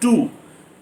II,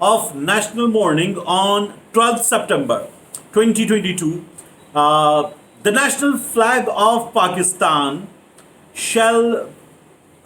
of national mourning on 12th September 2022. The national flag of Pakistan shall,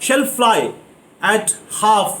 shall fly at half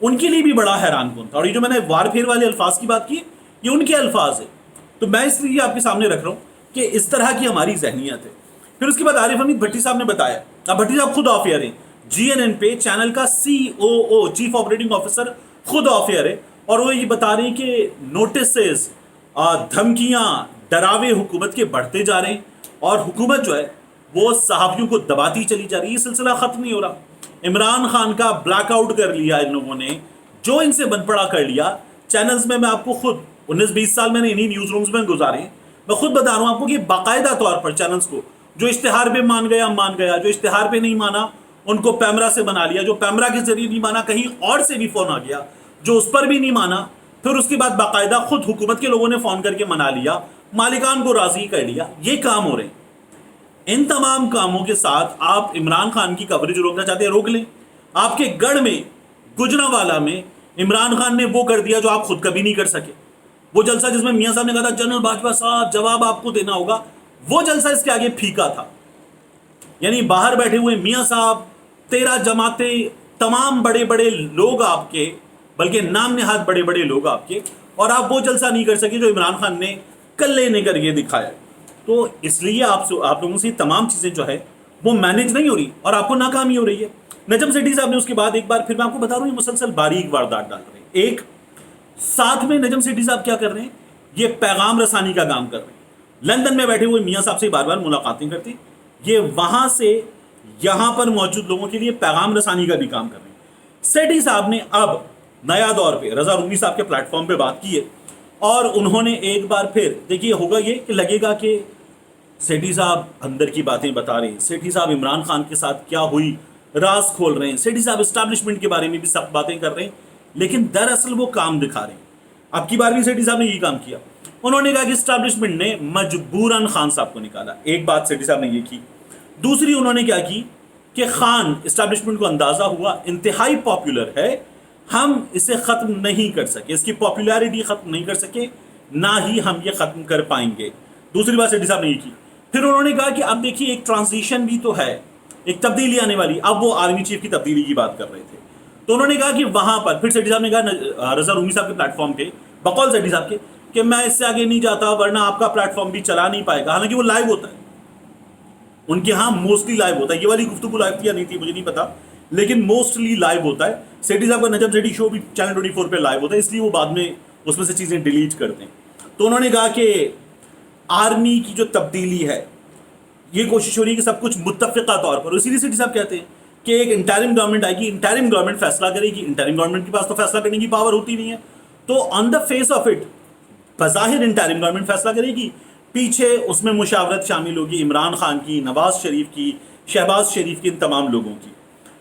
ان کے لیے بھی بڑا حیران کن تھا. اور یہ جو میں نے وار پھیر والے الفاظ کی بات کی یہ ان کے الفاظ ہیں. تو میں اس لیے آپ کے سامنے رکھ رہا ہوں کہ اس طرح کی ہماری ذہنیت ہے. پھر اس کے بعد عارف حمید بھٹی صاحب نے بتایا, اب بھٹی صاحب خود آف ایئر ہیں, جی این این پہ چینل کا COO چیف آپریٹنگ آفیسر خود آف ایئر ہے, اور وہ یہ بتا رہے ہیں کہ نوٹسز, دھمکیاں, ڈراوے حکومت کے بڑھتے جا رہے ہیں, اور حکومت جو ہے وہ صحافیوں کو دباتی چلی جا رہی ہے. یہ سلسلہ ختم نہیں ہو رہا. عمران خان کا بلیک آؤٹ کر لیا ان لوگوں نے, جو ان سے بن پڑا کر لیا. چینلز میں آپ کو خود 19-20 سال میں نے انہی نیوز رومز میں گزارے, میں خود بتا رہا ہوں آپ کو کہ باقاعدہ طور پر چینلز کو جو اشتہار پہ مان گیا, جو اشتہار پہ نہیں مانا ان کو پیمرا سے بنا لیا, جو پیمرا کے ذریعے نہیں مانا کہیں اور سے بھی فون آ گیا, جو اس پر بھی نہیں مانا پھر اس کے بعد باقاعدہ خود حکومت کے لوگوں نے فون کر کے منا لیا, مالکان کو راضی کر لیا. یہ کام ہو رہے ہیں. ان تمام کاموں کے ساتھ آپ عمران خان کی کوریج روکنا چاہتے ہیں, روک لیں. آپ کے گڑھ میں گجرانوالہ میں عمران خان نے وہ کر دیا جو آپ خود کبھی نہیں کر سکے. وہ جلسہ جس میں میاں صاحب نے کہا تھا جنرل باجوہ صاحب جواب آپ کو دینا ہوگا, وہ جلسہ اس کے آگے پھیکا تھا. یعنی باہر بیٹھے ہوئے میاں صاحب, 13 جماعتیں, تمام بڑے بڑے لوگ آپ کے, بلکہ نام نہاد بڑے بڑے لوگ آپ کے, اور آپ وہ جلسہ نہیں کر سکے جو عمران خان نے کلے نے کر کے دکھایا. تو اس لیے آپ لوگوں سے تمام چیزیں جو ہے وہ مینج نہیں ہو رہی اور آپ کو ناکامی ہو رہی ہے. نجم سیٹھی صاحب نے اس کے بعد ایک بار پھر میں آپ کو بتا رہا ہوں یہ مسلسل باریک واردات ڈال رہے ہیں. ایک ساتھ میں نجم سیٹھی صاحب کیا کر رہے ہیں, یہ پیغام رسانی کا کام کر رہے ہیں. لندن میں بیٹھے ہوئے میاں صاحب سے بار بار ملاقاتیں کرتے, یہ وہاں سے یہاں پر موجود لوگوں کے لیے پیغام رسانی کا بھی کام کر رہے ہیں. سیٹھی صاحب نے اب نیا دور پہ رضا رومی صاحب کے پلیٹ فارم پہ بات کی ہے, اور انہوں نے ایک بار پھر دیکھیے ہوگا یہ کہ لگے گا کہ سیٹھی صاحب اندر کی باتیں بتا رہے ہیں, سیٹھی صاحب عمران خان کے ساتھ کیا ہوئی راز کھول رہے ہیں, سیٹھی صاحب اسٹیبلشمنٹ کے بارے میں بھی سخت باتیں کر رہے ہیں, لیکن دراصل وہ کام دکھا رہے ہیں. اب کی بار بھی سیٹھی صاحب نے یہی کام کیا. انہوں نے کہا کہ اسٹیبلشمنٹ نے مجبوراً خان صاحب کو نکالا. ایک بات سیٹھی صاحب نے یہ کی. دوسری انہوں نے کیا کی کہ خان اسٹیبلشمنٹ کو اندازہ ہوا انتہائی پاپولر ہے, ہم اسے ختم نہیں کر سکے, اس کی پاپولیرٹی ختم نہیں کر سکے, نہ ہی ہم یہ ختم کر پائیں گے. دوسری بات سیٹھی صاحب نے یہ کی. پھر انہوں نے کہا کہ اب دیکھیے ایک ٹرانزیشن بھی تو ہے, ایک تبدیلی آنے والی. اب وہ آرمی چیف کی تبدیلی کی بات کر رہے تھے, تو انہوں نے کہا کہ وہاں پر پھر سیٹھی صاحب نے کہا رضا رومی صاحب کے پلیٹ فارم پہ بقول سیٹھی صاحب کے کہ میں اس سے آگے نہیں جاتا ورنہ آپ کا پلیٹ فارم بھی چلا نہیں پائے گا. حالانکہ وہ لائیو ہوتا ہے, ان کے ہاں موسٹلی لائیو ہوتا ہے. یہ والی گفتگو لائیو تھی یا نہیں تھی مجھے نہیں پتا, لیکن موسٹلی لائیو ہوتا ہے. سیٹھی صاحب کا نجم سیٹھی شو بھی چینل 24 پہ لائیو ہوتا ہے, اس لیے وہ بعد میں اس میں سے چیزیں ڈیلیٹ کرتے ہیں. تو انہوں نے کہا کہ آرمی کی جو تبدیلی ہے یہ کوشش ہو رہی ہے کہ سب کچھ متفقہ طور پر, اسی لیے سیٹھی صاحب کہتے ہیں کہ ایک انٹرم گورنمنٹ آئے گی, انٹرم گورنمنٹ فیصلہ کرے گی. انٹرم گورنمنٹ کے پاس تو فیصلہ کرنے کی پاور ہوتی نہیں ہے, تو آن دا فیس آف اٹ بظاہر انٹرم گورنمنٹ فیصلہ کرے گی, پیچھے اس میں مشاورت شامل ہوگی عمران خان کی, نواز شریف کی, شہباز شریف کی, ان تمام لوگوں کی.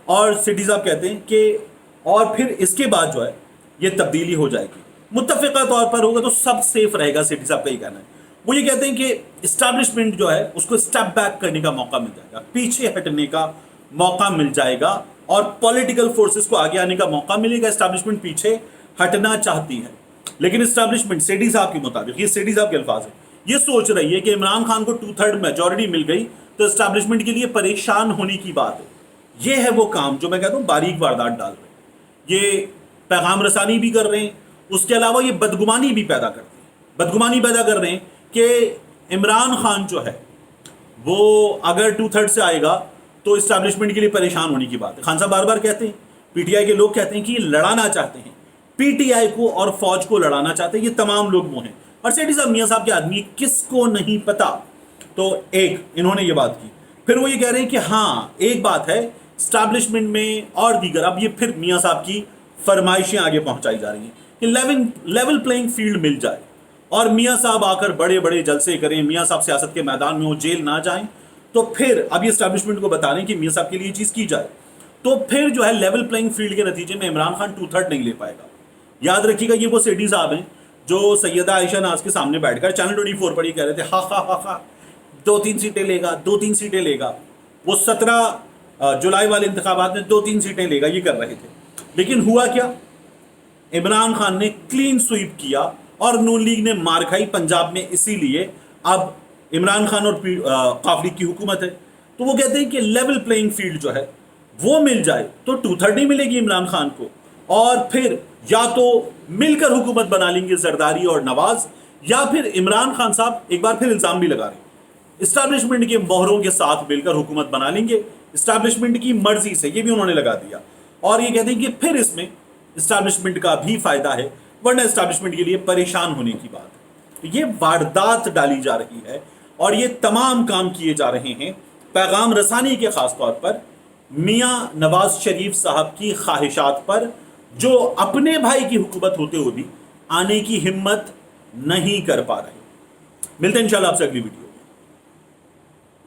اور سیٹھی صاحب کہتے ہیں کہ اور پھر اس کے بعد جو ہے یہ تبدیلی ہو جائے گی, متفقہ طور پر ہوگا تو سب سیف رہے گا. سیٹھی صاحب کا یہ کہنا ہے. وہ یہ کہتے ہیں کہ اسٹیبلشمنٹ جو ہے اس کو اسٹیپ بیک کرنے کا موقع مل جائے گا, پیچھے ہٹنے کا موقع مل جائے گا, اور پولیٹیکل فورسز کو آگے آنے کا موقع ملے گا. اسٹیبلشمنٹ پیچھے ہٹنا چاہتی ہے, لیکن اسٹیبلشمنٹ سیٹھی صاحب کے مطابق, یہ سیٹھی صاحب کے الفاظ ہیں, یہ سوچ رہی ہے کہ عمران خان کو 2/3 میجورٹی مل گئی تو اسٹیبلشمنٹ کے لیے پریشان ہونے کی بات ہے. یہ ہے وہ کام جو میں کہتا ہوں باریک واردات ڈال رہے ہیں. یہ پیغام رسانی بھی کر رہے ہیں, اس کے علاوہ یہ بدگمانی بھی پیدا کرتے ہیں. بدگمانی پیدا کر رہے ہیں کہ عمران خان جو ہے وہ اگر 2/3 سے آئے گا تو اسٹیبلشمنٹ کے لیے پریشان ہونے کی بات ہے. خان صاحب بار بار کہتے ہیں, پی ٹی آئی کے لوگ کہتے ہیں کہ یہ لڑانا چاہتے ہیں, پی ٹی آئی کو اور فوج کو لڑانا چاہتے ہیں, یہ تمام لوگ وہ ہیں. اور سیٹھی صاحب میاں صاحب کے آدمی کس کو نہیں پتا. تو ایک انہوں نے یہ بات کی. پھر وہ یہ کہہ رہے ہیں کہ ہاں ایک بات ہے اسٹیبلشمنٹ میں اور دیگر, اب یہ پھر میاں صاحب کی فرمائشیں آگے پہنچائی جا رہی ہیں کہ لیول پلینگ فیلڈ مل جائے, اور میاں صاحب آ کر بڑے بڑے جلسے کریں, میاں صاحب سیاست کے میدان میں وہ جیل نہ جائیں. تو پھر اب یہ اسٹیبلشمنٹ کو بتا رہے ہیں کہ میاں صاحب کے لیے یہ چیز کی جائے, تو پھر جو ہے لیول پلینگ فیلڈ کے نتیجے میں عمران خان 2/3 نہیں لے پائے گا. یاد رکھیے گا یہ وہ سیٹھی صاحب ہیں جو سیدہ عائشہ ناز کے سامنے بیٹھ کر چینل 24 پر یہ کہہ رہے تھے ہاں ہاں ہاں ہاں 2-3 سیٹیں لے گا, 2-3 سیٹیں لے گا. وہ 17 جولائی والے انتخابات میں 2-3 سیٹیں لے گا یہ کر رہے تھے. لیکن ہوا کیا, عمران خان نے کلین سویپ کیا اور نون لیگ نے مار کھائی پنجاب میں. اسی لیے اب عمران خان اور قافلی کی حکومت ہے. تو وہ کہتے ہیں کہ لیول پلینگ فیلڈ جو ہے وہ مل جائے تو 2/3 نہیں ملے گی عمران خان کو, اور پھر یا تو مل کر حکومت بنا لیں گے زرداری اور نواز، یا پھر عمران خان صاحب ایک بار پھر الزام بھی لگا رہے ہیں اسٹیبلشمنٹ کے مہروں کے ساتھ مل کر حکومت بنا لیں گے اسٹیبلشمنٹ کی مرضی سے، یہ بھی انہوں نے لگا دیا، اور یہ کہتے ہیں کہ پھر اس میں اسٹیبلشمنٹ کا بھی فائدہ ہے، ورنہ اسٹیبلشمنٹ کے لیے پریشان ہونے کی بات ہے۔ تو یہ واردات ڈالی جا رہی ہے اور یہ تمام کام کیے جا رہے ہیں پیغام رسانی کے، خاص طور پر میاں نواز شریف صاحب کی خواہشات پر، جو اپنے بھائی کی حکومت ہوتے ہوئے بھی آنے کی ہمت نہیں کر پا رہے۔ ملتے ہیں انشاءاللہ آپ سے اگلی ویڈیو۔